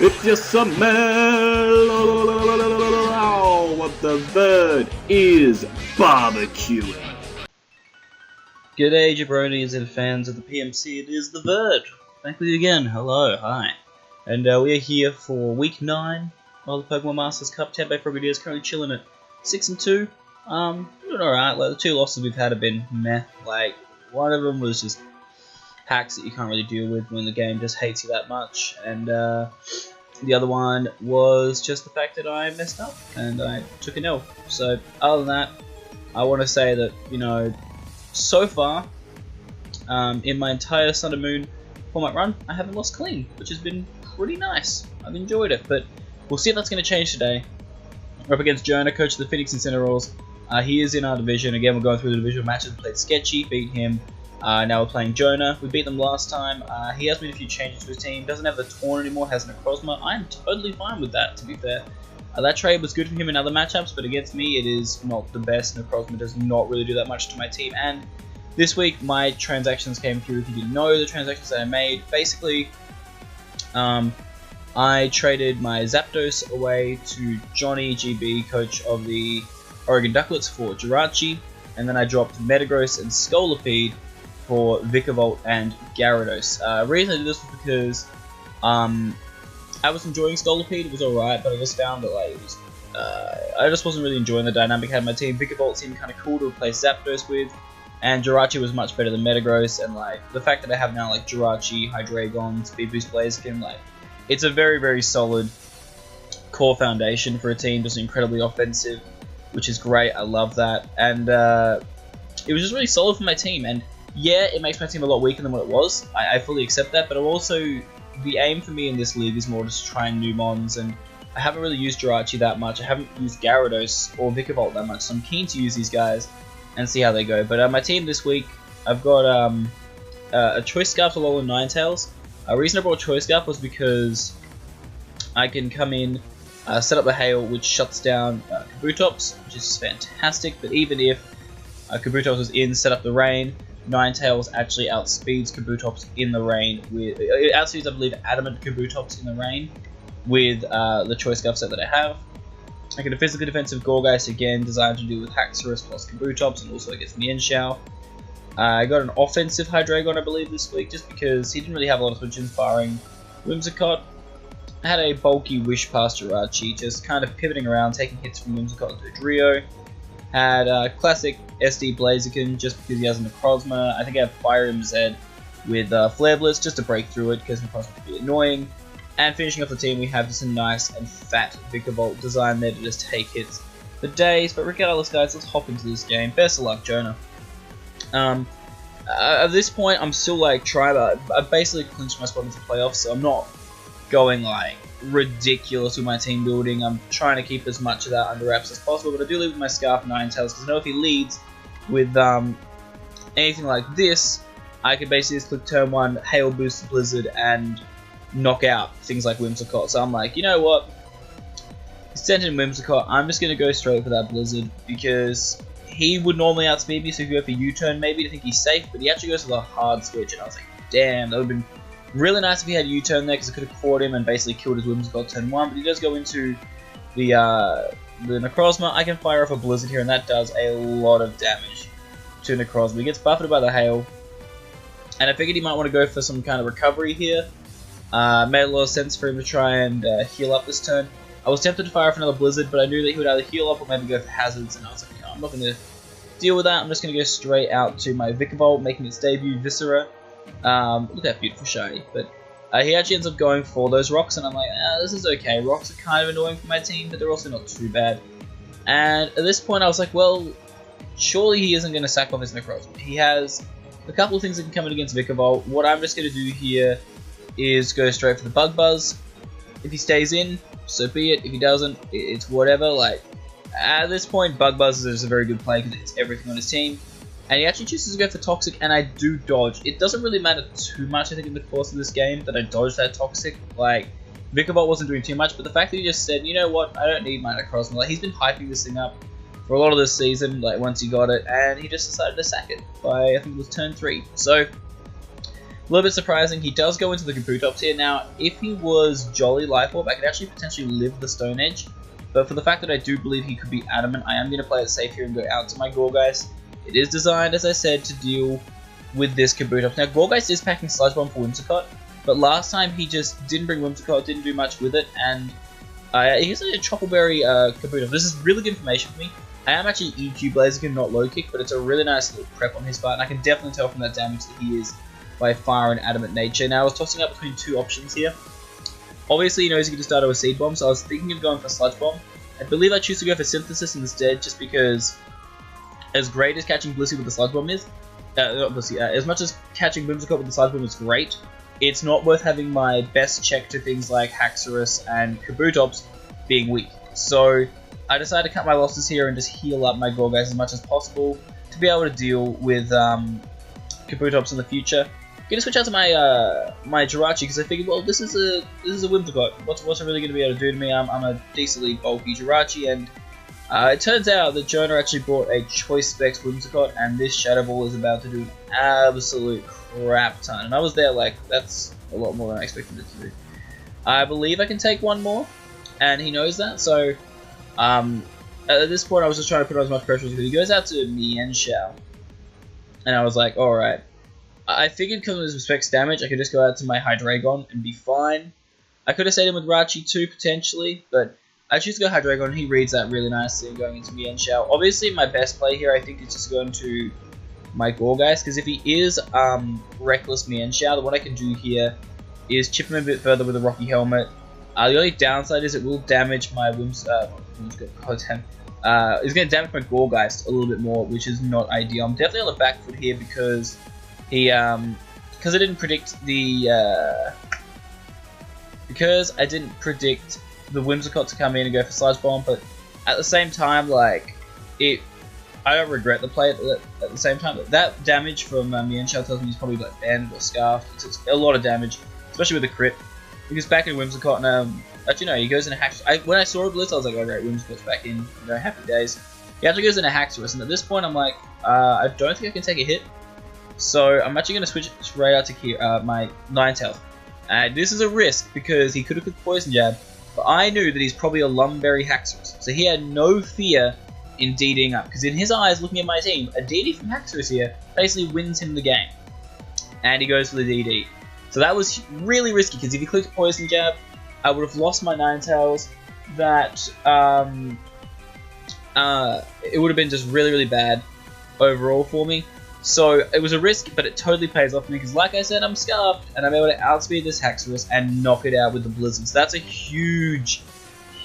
It's your smell what the bird is barbecuing. G'day jabronis and fans of the PMC, it is the Bird. Back with you again, hello, hi. And we are here for week 9 of the Pokemon Masters Cup. Tempo Frogadier is currently chilling at 6-2. Doing alright, like the 2 losses we've had have been meh. Like, one of them was just hacks that you can't really deal with when the game just hates you that much. And the other one was just the fact that I messed up and I took an L. So, other than that, I want to say that, you know, so far, in my entire Sun and Moon format run, I haven't lost clean, which has been pretty nice. I've enjoyed it, but we'll see if that's going to change today. We're up against Jonah, coach of the Phoenix Incineroars. He is in our division. Again, we're going through the divisional matches. We played Sketchy, beat him. Now we're playing Jonah. We beat them last time. He has made a few changes to his team. Doesn't have the Torn anymore, has an Cosmogs. I'm totally fine with that, to be fair. That trade was good for him in other matchups, but against me it is not the best. Necrozma does not really do that much to my team. And this week my transactions came through. If you didn't know the transactions that I made, basically I traded my Zapdos away to Johnny GB, coach of the Oregon Ducklets, for Jirachi, and then I dropped Metagross and Scolipede for Vikavolt and Gyarados. Reason I did this was because I was enjoying Scolipede, it was alright, but I just found that like it was, I just wasn't really enjoying the dynamic I had in my team. Vikavolt seemed kind of cool to replace Zapdos with, and Jirachi was much better than Metagross, and like the fact that I have now like Jirachi, Hydreigon, Speed Boost Blaziken, like it's a very, very solid core foundation for a team, just incredibly offensive, which is great. I love that, and it was just really solid for my team. And yeah, it makes my team a lot weaker than what it was. I fully accept that, but also the aim for me in this league is more just to try and new mons, and I haven't really used Jirachi that much. I haven't used Gyarados or Vikavolt that much, so I'm keen to use these guys and see how they go. But my team this week, I've got a Choice Scarf, Alolan Ninetales. The reason I brought Choice Scarf was because I can come in, set up the Hail, which shuts down Kabutops, which is fantastic. But even if Kabutops was in, set up the Rain, Ninetales actually outspeeds Kabutops in the rain. It outspeeds, I believe, Adamant Kabutops in the rain with the Choice Scarf set that I have. I get a physically defensive Gorgeist, again designed to deal with Haxorus plus Kabutops, and also against Mienshao. I got an offensive Hydreigon, I believe, this week, just because he didn't really have a lot of switches, barring Whimsicott. I had a bulky Wish past Jirachi, just kind of pivoting around, taking hits from Whimsicott to Dodrio. Had classic SD Blaziken, just because he has a Necrozma. I think I have Fire MZ with Flare Blitz, just to break through it, because Necrozma can be annoying. And finishing off the team, we have just a nice and fat Vikavolt design there to just take hits for days. But regardless, guys, let's hop into this game. Best of luck, Jonah. At this point, I'm still like trying to. I basically clinched my spot into playoffs, so I'm not going like ridiculous with my team building. I'm trying to keep as much of that under wraps as possible, but I do lead with my Scarf Ninetales, because I know if he leads with anything like this, I can basically just click turn 1, Hail Boost Blizzard, and knock out things like Whimsicott. So I'm like, you know what? He's sent in Whimsicott, I'm just going to go straight for that Blizzard, because he would normally outspeed me, so if you go for U-turn, maybe I think he's safe, but he actually goes for the hard switch, and I was like, damn, that would have been really nice if he had U-turn there, because I could have caught him and basically killed his Whimsicott turn 1, but he does go into the Necrozma. I can fire off a Blizzard here, and that does a lot of damage to Necrozma. He gets buffeted by the Hail, and I figured he might want to go for some kind of recovery here. Made a lot of sense for him to try and heal up this turn. I was tempted to fire off another Blizzard, but I knew that he would either heal up or maybe go for Hazards, and I was like, no, I'm not going to deal with that. I'm just going to go straight out to my Vikavolt, making its debut, Viscera. Look at that beautiful shiny. But he actually ends up going for those rocks, and I'm like, this is okay. Rocks are kind of annoying for my team, but they're also not too bad. And at this point, I was like, well, surely he isn't going to sack off his Necrozma. He has a couple of things that can come in against Vikavolt. What I'm just going to do here is go straight for the Bug Buzz. If he stays in, so be it. If he doesn't, it's whatever. Like, at this point, Bug Buzz is a very good play because it's everything on his team. And he actually chooses to go for Toxic, and I do dodge. It doesn't really matter too much, I think, in the course of this game that I dodged that Toxic. Like, Vikavolt wasn't doing too much, but the fact that he just said, you know what, I don't need my Necrozma. Like, he's been hyping this thing up for a lot of this season, like, once he got it, and he just decided to sack it by, I think it was turn 3. So, A little bit surprising, he does go into the Kabutops here. Now, if he was Jolly Life Orb, I could actually potentially live the Stone Edge. But for the fact that I do believe he could be Adamant, I am going to play it safe here and go out to my Gourgeist. It is designed, as I said, to deal with this Kabutops. Now, Gourgeist is packing Sludge Bomb for Whimsicott, but last time he just didn't bring Whimsicott, didn't do much with it, and he's a Choppleberry Kabutops. This is really good information for me. I am actually EQ Blaziken, not Low Kick, but it's a really nice little prep on his part, and I can definitely tell from that damage that he is by far an Adamant nature. Now, I was tossing up between two options here. Obviously, he knows he can just start with Seed Bomb, so I was thinking of going for Sludge Bomb. I believe I choose to go for Synthesis instead, just because as great as catching Blissey with the Sludge Bomb is, not Blissey, as much as catching Whimsicott with the Sludge Bomb is great, it's not worth having my best check to things like Haxorus and Kabutops being weak. So I decided to cut my losses here and just heal up my Gourgeist as much as possible to be able to deal with Kabutops in the future. I'm gonna switch out to my Jirachi because I figured, well, this is a Whimsicott. What's it really gonna be able to do to me? I'm a decently bulky Jirachi, and it turns out that Jonah actually brought a Choice Specs Whimsicott, and this Shadow Ball is about to do an absolute crap ton. And I was there like, that's a lot more than I expected it to do. I believe I can take one more, and he knows that. So at this point, I was just trying to put on as much pressure as he goes out to Mienshao, and I was like, all right. I figured because of his Specs damage, I could just go out to my Hydreigon and be fine. I could have stayed in with Rachi too, potentially, but I choose to go Hydreigon. He reads that really nicely and going into Mienshao. Obviously, my best play here, I think, is just going to my Gourgeist, because if he is Reckless Mienshao, what I can do here is chip him a bit further with a Rocky Helmet. The only downside is it will damage my it's going to damage my Gourgeist a little bit more, which is not ideal. I'm definitely on the back foot here because because I didn't predict the Whimsicott to come in and go for Sludge Bomb, but at the same time, like, I don't regret the play at the same time. That damage from Mienshao tells me he's probably like banned or scarfed. It's a lot of damage, especially with the crit. Because back in Whimsicott, and actually no, he goes in a Haxorus. When I saw a Blitz, I was like, oh great, Whimsicott's back in, happy days. He actually goes in a Haxorus, and at this point I'm like, I don't think I can take a hit. So I'm actually going to switch right out to my Ninetales. This is a risk because he could have could Poison Jab, but I knew that he's probably a Lumberry Haxorus. So he had no fear in DDing up, because in his eyes, looking at my team, a DD from Haxorus here basically wins him the game. And he goes for the DD. So that was really risky, because if he clicked Poison Jab, I would have lost my Ninetales. That it would have been just really, really bad overall for me. So it was a risk, but it totally pays off for me, because like I said, I'm scarfed, and I'm able to outspeed this Haxorus and knock it out with the Blizzard. So that's a huge,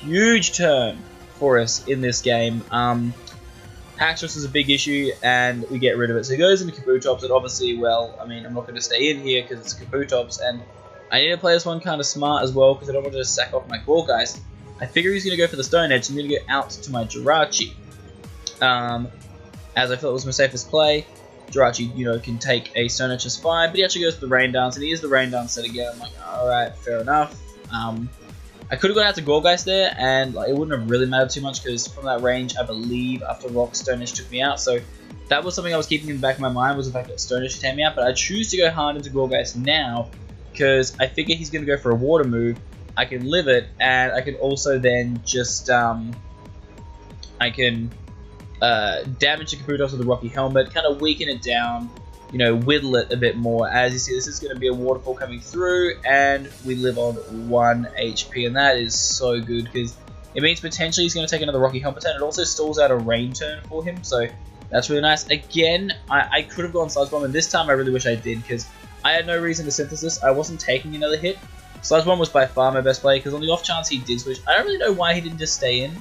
huge turn for us in this game. Haxorus is a big issue, and we get rid of it. So he goes into Kabutops, and obviously, well, I mean, I'm not going to stay in here because it's Kabutops, and I need to play this one kind of smart as well, because I don't want to just sack off my Gourgeist. I figure he's going to go for the Stone Edge, so I'm going to go out to my Jirachi. As I felt it was my safest play. Jirachi, can take a Stone Edge just fine, but he actually goes for the Rain Dance, and he is the Rain Dance set again. I'm like, alright, fair enough. I could have gone out to Gourgeist there, and it wouldn't have really mattered too much, because from that range, I believe, after Rock, Stone Edge took me out, so that was something I was keeping in the back of my mind, was the fact that Stone Edge should take me out, but I choose to go hard into Gourgeist now, because I figure he's going to go for a Water move. I can live it, and I can also then just, damage the Kabutops with the Rocky Helmet, kind of weaken it down, whittle it a bit more. As you see, this is going to be a waterfall coming through, and we live on 1 HP, and that is so good, because it means potentially he's going to take another Rocky Helmet turn. It also stalls out a rain turn for him, so that's really nice. Again, I could have gone Sludge Bomb, and this time I really wish I did, because I had no reason to Synthesis. I wasn't taking another hit. Sludge Bomb was by far my best play, because on the off chance he did switch, I don't really know why he didn't just stay in.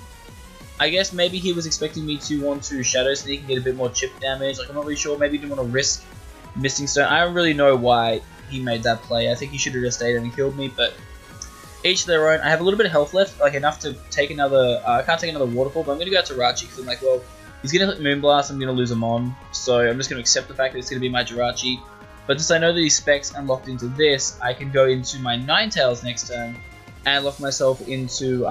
I guess maybe he was expecting me to want to Shadow Sneak and get a bit more chip damage. I'm not really sure. Maybe he didn't want to risk missing Stone. I don't really know why he made that play. I think he should have just stayed in and killed me, but each to their own. I have a little bit of health left, enough to take another... I can't take another Waterfall, but I'm going to go out to Rachi, because I'm like, well, he's going to hit Moonblast, I'm going to lose him on, so I'm just going to accept the fact that it's going to be my Jirachi. But since I know that he's specs and locked into this, I can go into my Ninetales next turn and lock myself into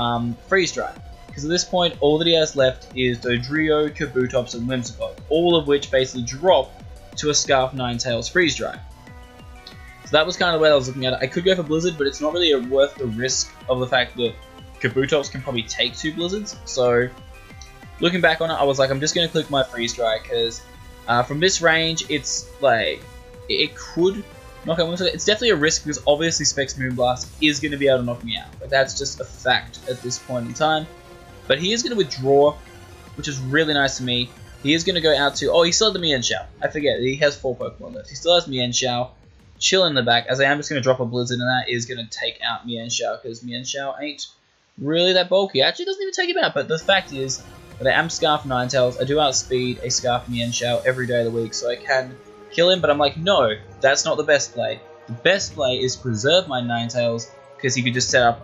Freeze Dry. Because at this point, all that he has left is Dodrio, Kabutops, and Whimsicott, all of which basically drop to a Scarf Ninetales Freeze Dry. So that was kind of the way I was looking at it. I could go for Blizzard, but it's not really worth the risk of the fact that Kabutops can probably take 2 Blizzards. So looking back on it, I was like, I'm just going to click my Freeze Dry, because from this range, it's like, it could knock out Whimsicott. It's definitely a risk, because obviously Specs Moonblast is going to be able to knock me out. Like, that's just a fact at this point in time. But he is going to withdraw, which is really nice to me. He is going to go out to... Oh, he still has the Mienshao. I forget, he has 4 Pokemon left. He still has Mienshao. Chill in the back, as I am just going to drop a Blizzard, and that is going to take out Mienshao, because Mienshao ain't really that bulky. Actually, it doesn't even take him out, but the fact is that I am Scarf Ninetales. I do outspeed a Scarf Mienshao every day of the week, so I can kill him, but I'm like, no, that's not the best play. The best play is preserve my Ninetales, because he could just set up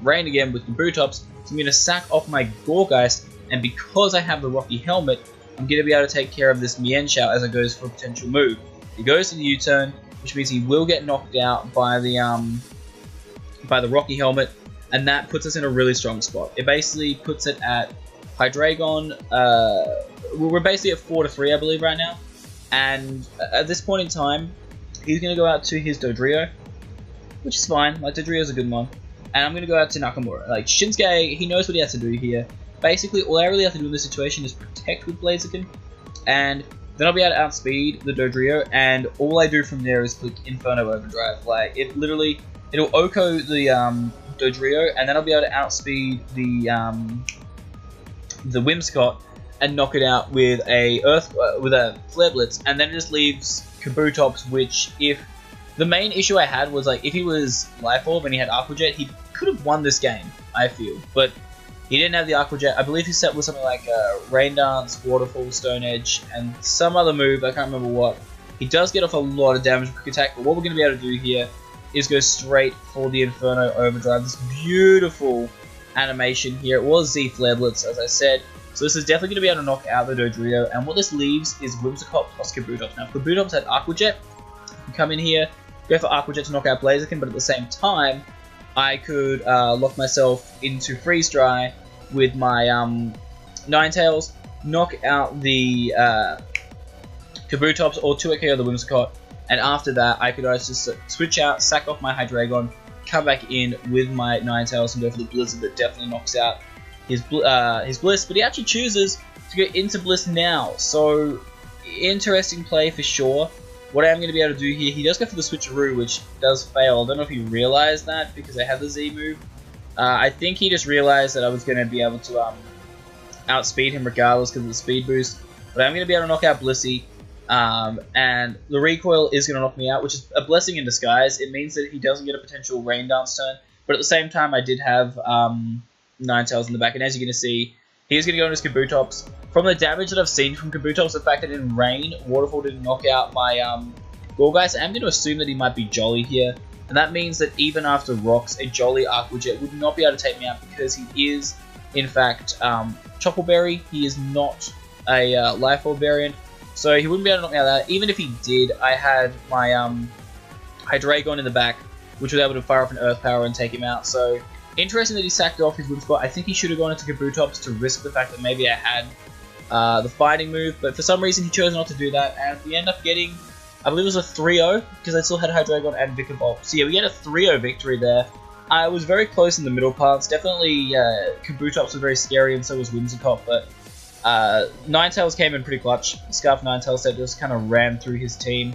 Rain again with Kabutops, so I'm going to sack off my Gourgeist, and because I have the Rocky Helmet, I'm going to be able to take care of this Mienshao as it goes for a potential move. He goes to the U-turn, which means he will get knocked out by the Rocky Helmet, and that puts us in a really strong spot. It basically puts it at Hydreigon. We're basically at 4-3, I believe, right now. And at this point in time, he's going to go out to his Dodrio, which is fine. Like, Dodrio's a good one. And I'm going to go out to Nakamura. Like, Shinsuke, he knows what he has to do here. Basically, all I really have to do in this situation is protect with Blaziken, and then I'll be able to outspeed the Dodrio, and all I do from there is click Inferno Overdrive. Like, it'll Oko the Dodrio, and then I'll be able to outspeed the Whimsicott and knock it out with a Flare Blitz, and then it just leaves Kabutops, which, if the main issue I had was, like, if he was Life Orb and he had Aqua Jet, he could have won this game, I feel, but he didn't have the Aqua Jet. I believe his set was something like Rain Dance, Waterfall, Stone Edge, and some other move, I can't remember what. He does get off a lot of damage with Quick Attack, but what we're going to be able to do here is go straight for the Inferno Overdrive. This beautiful animation here. It was Z Flare Blitz, as I said. So this is definitely going to be able to knock out the Dodrio, and what this leaves is Whimsicott plus Kabutops. Now, if Kabutops had Aqua Jet, I can come in here, go for Aqua Jet to knock out Blaziken, but at the same time, I could lock myself into Freeze Dry with my Ninetales, knock out the Kabutops, or 2 KO the Whimsicott, and after that I could just switch out, sack off my Hydreigon, come back in with my Ninetales and go for the Blizzard that definitely knocks out his Bliss, but he actually chooses to go into Bliss now, so interesting play for sure. What I am going to be able to do here, he does go for the Switcheroo, which does fail. I don't know if he realized that because I had the Z move. I think he just realized that I was going to be able to outspeed him regardless because of the speed boost. But I'm going to be able to knock out Blissey, and the recoil is going to knock me out, which is a blessing in disguise. It means that he doesn't get a potential Rain Dance turn, but at the same time I did have Ninetales in the back, and as you're going to see, he's going to go into his Kabutops. From the damage that I've seen from Kabutops, the fact that it didn't rain, Waterfall didn't knock out my Gourgeist, I'm going to assume that he might be Jolly here. And that means that even after Rocks, a Jolly Aqua Jet would not be able to take me out because he is, in fact, Chocolberry. He is not a Life Orb variant, so he wouldn't be able to knock me out of that. Even if he did, I had my Hydreigon in the back, which was able to fire off an Earth Power and take him out. So interesting that he sacked off his Whimsicott. I think he should have gone into Kabutops to risk the fact that maybe I had the fighting move, but for some reason he chose not to do that, and we end up getting, I believe it was a 3-0, because I still had Hydreigon and Vikavolt. So yeah, we get a 3-0 victory there. I was very close in the middle parts. Definitely Kabutops was very scary, and so was Whimsicott, but Ninetales came in pretty clutch. Scarf Ninetales set just kind of ran through his team,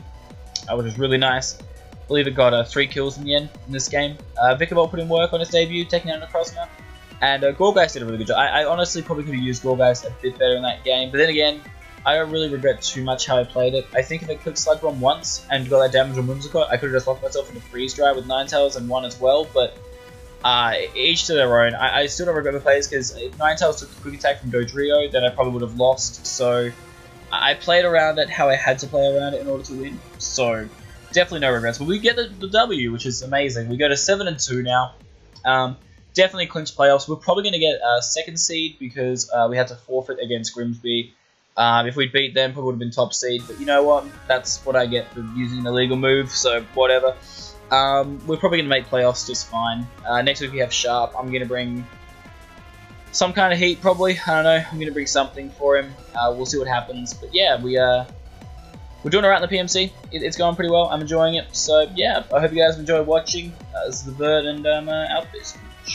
which was really nice. I believe it got 3 kills in the end in this game. Vikavolt put in work on his debut, taking out Necrozma, and Gourgeist did a really good job. I honestly probably could have used Gourgeist a bit better in that game, but then again, I don't really regret too much how I played it. I think if I clicked Sludge Bomb once and got that damage on Whimsicott, I could have just locked myself into Freeze Dry with Ninetales and won as well, but each to their own. I still don't regret the plays, because if Ninetales took the Quick Attack from Dodrio, then I probably would have lost, so I played around it how I had to play around it in order to win, so definitely no regrets. But we get the W, which is amazing. We go to 7-2 now. Definitely clinch playoffs. We're probably going to get a 2nd seed because we had to forfeit against Grimsby. If we'd beat them, probably would have been top seed. But you know what? That's what I get for using an illegal move, so whatever. We're probably going to make playoffs just fine. Next week we have Sharp. I'm going to bring some kind of heat, probably. I don't know. I'm going to bring something for him. We'll see what happens. But yeah, we're doing alright in the PMC. It's going pretty well. I'm enjoying it. So yeah, I hope you guys enjoy watching. This is the Bird, and I'm out. Peace.